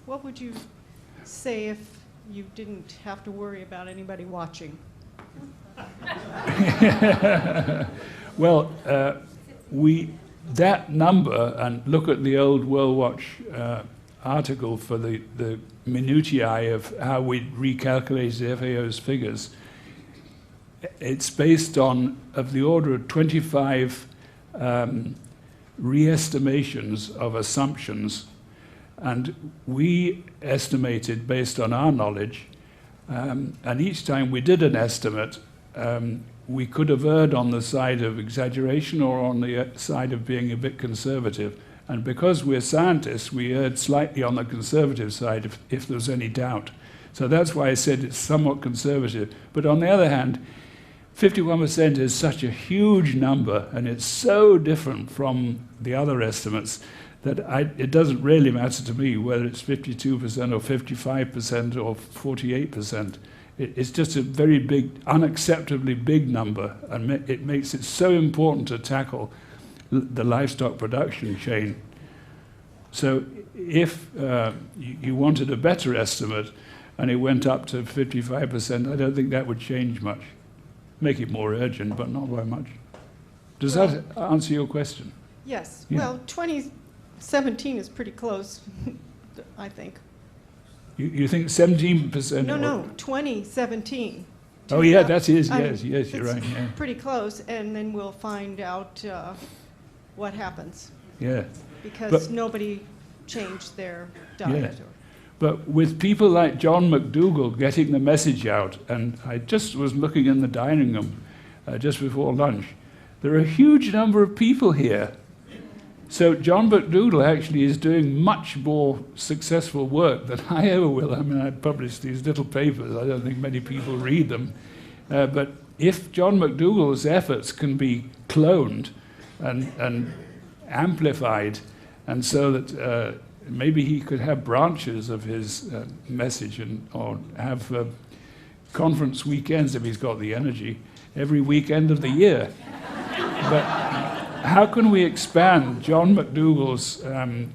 what would you say if you didn't have to worry about anybody watching? Well, that number, and look at the old World Watch article for the minutiae of how we recalculate the FAO's figures. It's based on of the order of 25 re-estimations of assumptions, and we estimated based on our knowledge, and each time we did an estimate, we could have erred on the side of exaggeration or on the side of being a bit conservative. And because we're scientists, we erred slightly on the conservative side if there was any doubt. So that's why I said it's somewhat conservative. But on the other hand, 51% is such a huge number, and it's so different from the other estimates that it doesn't really matter to me whether it's 52% or 55% or 48%. It's just a very big, unacceptably big number, and it makes it so important to tackle the livestock production chain. So if you wanted a better estimate and it went up to 55%, I don't think that would change much. Make it more urgent, but not by much. Does that answer your question? Yes. Yeah. Well, 2017 is pretty close, I think. You think 17%? No, 2017. Oh, yeah, that is, yes, you're right. Yeah. Pretty close, and then we'll find out what happens. Yeah. Because nobody changed their diet. Yeah. But with people like John McDougall getting the message out, and I just was looking in the dining room just before lunch, there are a huge number of people here. So John McDougall actually is doing much more successful work than I ever will. I mean, I publish these little papers. I don't think many people read them. But if John McDougall's efforts can be cloned and amplified, and so that maybe he could have branches of his message or have conference weekends, if he's got the energy, every weekend of the year. But how can we expand John McDougall's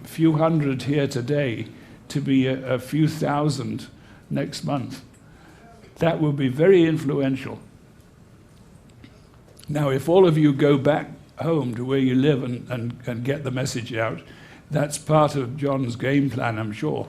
few hundred here today to be a few thousand next month? That will be very influential. Now, if all of you go back home to where you live and get the message out, that's part of John's game plan, I'm sure.